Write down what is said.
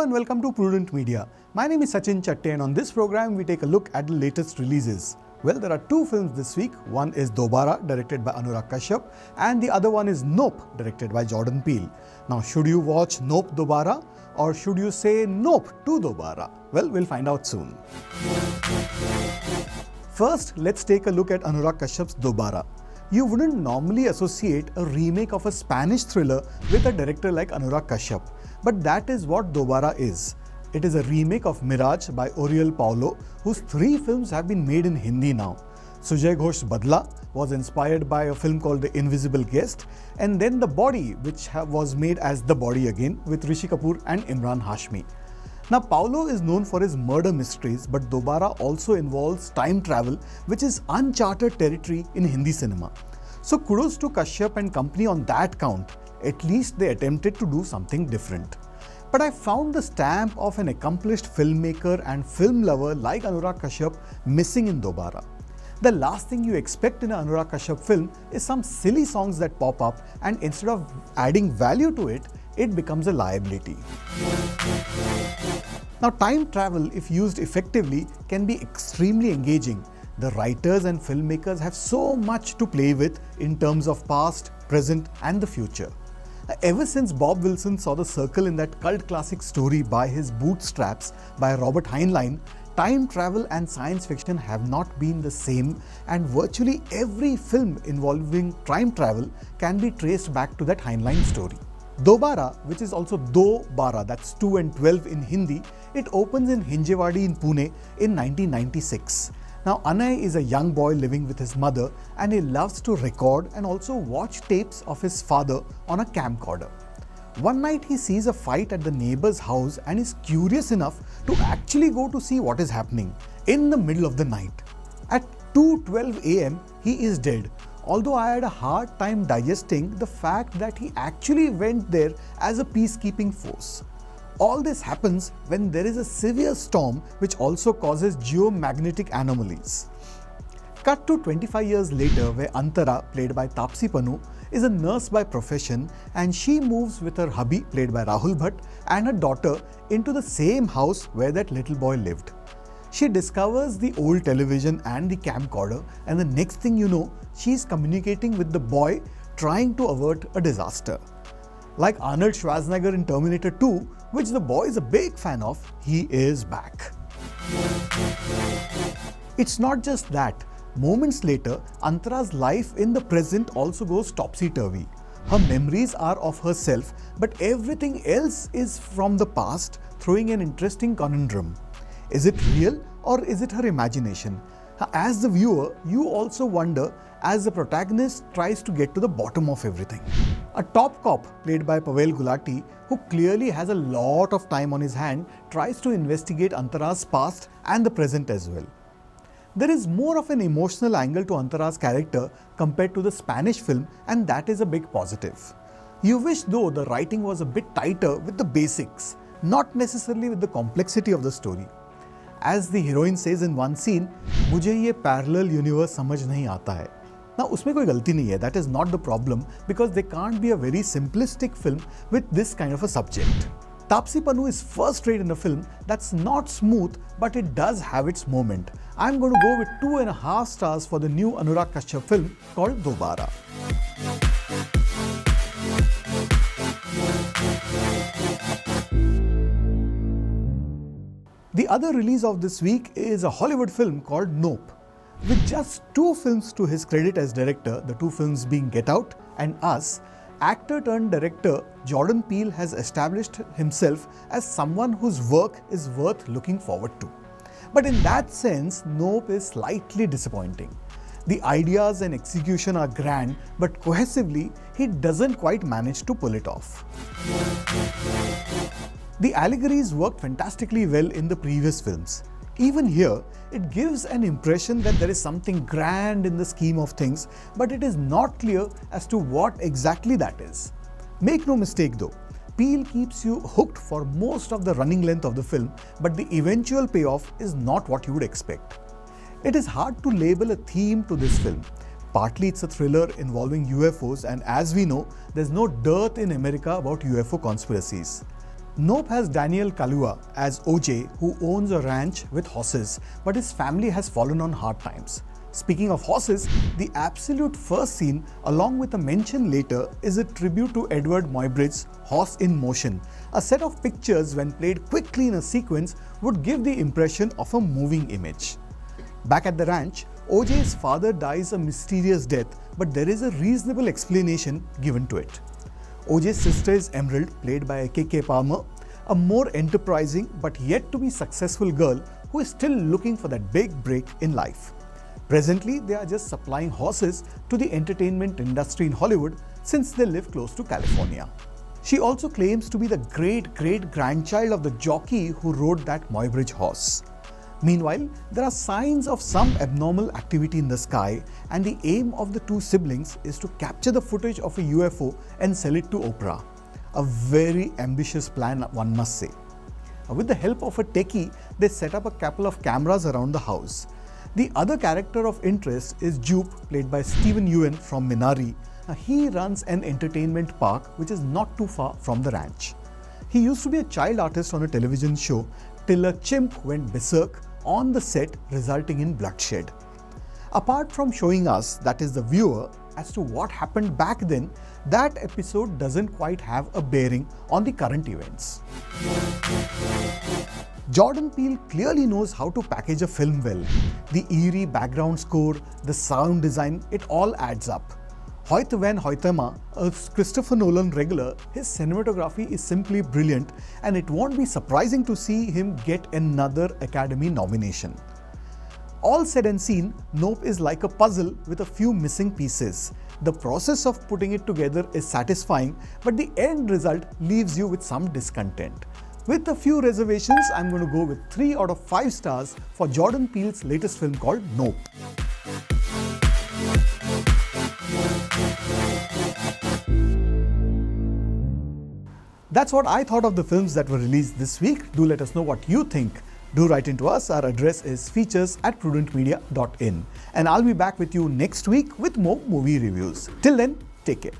Hello and welcome to Prudent Media. My name is Sachin Chatte and on this program we take a look at the latest releases. Well, there are two films this week. One is Dobaaraa, directed by Anurag Kashyap, and the other one is Nope, directed by Jordan Peele. Now, should you watch Nope Dobaaraa or should you say Nope to Dobaaraa? Well, we'll find out soon. First, let's take a look at Anurag Kashyap's Dobaaraa. You wouldn't normally associate a remake of a Spanish thriller with a director like Anurag Kashyap, but that is what Dobaaraa is. It is a remake of Mirage by Oriol Paulo, whose 3 films have been made in Hindi now. Sujay Ghosh's Badla was inspired by a film called The Invisible Guest, and then The Body, which was made as The Body again with Rishi Kapoor and Imran Hashmi. Now, Paulo is known for his murder mysteries, but Dobaaraa also involves time travel, which is uncharted territory in Hindi cinema. So kudos to Kashyap and company on that count. At least they attempted to do something different. But I found the stamp of an accomplished filmmaker and film lover like Anurag Kashyap missing in Dobaaraa. The last thing you expect in an Anurag Kashyap film is some silly songs that pop up, and instead of adding value to it, it becomes a liability. Now, time travel, if used effectively, can be extremely engaging. The writers and filmmakers have so much to play with in terms of past, present, and the future. Ever since Bob Wilson saw the circle in that cult classic story By His Bootstraps by Robert Heinlein, time travel and science fiction have not been the same, and virtually every film involving time travel can be traced back to that Heinlein story. Dobaaraa, which is also Do-Bara, that's 2 and 12 in Hindi, it opens in Hinjewadi in Pune in 1996. Now, Anay is a young boy living with his mother, and he loves to record and also watch tapes of his father on a camcorder. One night he sees a fight at the neighbor's house and is curious enough to actually go to see what is happening in the middle of the night. At 2:12 a.m. he is dead. Although I had a hard time digesting the fact that he actually went there as a peacekeeping force. All this happens when there is a severe storm which also causes geomagnetic anomalies. Cut to 25 years later, where Antara, played by Taapsee Pannu, is a nurse by profession, and she moves with her hubby, played by Rahul Bhatt, and her daughter into the same house where that little boy lived. She discovers the old television and the camcorder, and the next thing you know, she's communicating with the boy trying to avert a disaster. Like Arnold Schwarzenegger in Terminator 2, which the boy is a big fan of, he is back. It's not just that. Moments later, Antara's life in the present also goes topsy-turvy. Her memories are of herself, but everything else is from the past, throwing an interesting conundrum. Is it real or is it her imagination? As the viewer, you also wonder as the protagonist tries to get to the bottom of everything. A top cop, played by Pavel Gulati, who clearly has a lot of time on his hand, tries to investigate Antara's past and the present as well. There is more of an emotional angle to Antara's character compared to the Spanish film, and that is a big positive. You wish though the writing was a bit tighter with the basics, not necessarily with the complexity of the story. As the heroine says in one scene, मुझे ये parallel universe समझ नहीं आता है. Now, उसमें कोई गलती नहीं है. That is not the problem, because there can't be a very simplistic film with this kind of a subject. Taapsee Pannu is first rate in a film that's not smooth, but it does have its moment. I'm going to go with 2.5 stars for the new Anurag Kashyap film called Dobaaraa. The other release of this week is a Hollywood film called Nope. With just 2 films to his credit as director, the 2 films being Get Out and Us, actor turned director Jordan Peele has established himself as someone whose work is worth looking forward to. But in that sense, Nope is slightly disappointing. The ideas and execution are grand, but cohesively, he doesn't quite manage to pull it off. The allegories worked fantastically well in the previous films. Even here, it gives an impression that there is something grand in the scheme of things, but it is not clear as to what exactly that is. Make no mistake though, Peele keeps you hooked for most of the running length of the film, but the eventual payoff is not what you would expect. It is hard to label a theme to this film. Partly it's a thriller involving UFOs, and as we know, there's no dearth in America about UFO conspiracies. Nope has Daniel Kaluuya as OJ, who owns a ranch with horses, but his family has fallen on hard times. Speaking of horses, the absolute first scene, along with a mention later, is a tribute to Edward Muybridge's Horse in Motion. A set of pictures, when played quickly in a sequence, would give the impression of a moving image. Back at the ranch, OJ's father dies a mysterious death, but there is a reasonable explanation given to it. OJ's sister is Emerald, played by KK Palmer, a more enterprising but yet to be successful girl who is still looking for that big break in life. Presently, they are just supplying horses to the entertainment industry in Hollywood since they live close to California. She also claims to be the great-great-grandchild of the jockey who rode that Muybridge horse. Meanwhile, there are signs of some abnormal activity in the sky, and the aim of the two siblings is to capture the footage of a UFO and sell it to Oprah. A very ambitious plan, one must say. With the help of a techie, they set up a couple of cameras around the house. The other character of interest is Jupe, played by Steven Yeun from Minari. He runs an entertainment park which is not too far from the ranch. He used to be a child artist on a television show till a chimp went berserk on the set, resulting in bloodshed. Apart from showing us, that is the viewer, as to what happened back then, that episode doesn't quite have a bearing on the current events. Jordan Peele clearly knows how to package a film well. The eerie background score, the sound design, it all adds up. Hoyte van Hoytema, a Christopher Nolan regular, his cinematography is simply brilliant, and it won't be surprising to see him get another Academy nomination. All said and seen, Nope is like a puzzle with a few missing pieces. The process of putting it together is satisfying, but the end result leaves you with some discontent. With a few reservations, I'm going to go with 3 out of 5 stars for Jordan Peele's latest film called Nope. That's what I thought of the films that were released this week. Do let us know what you think. Do write into us. Our address is features@prudentmedia.in. And I'll be back with you next week with more movie reviews. Till then, take care.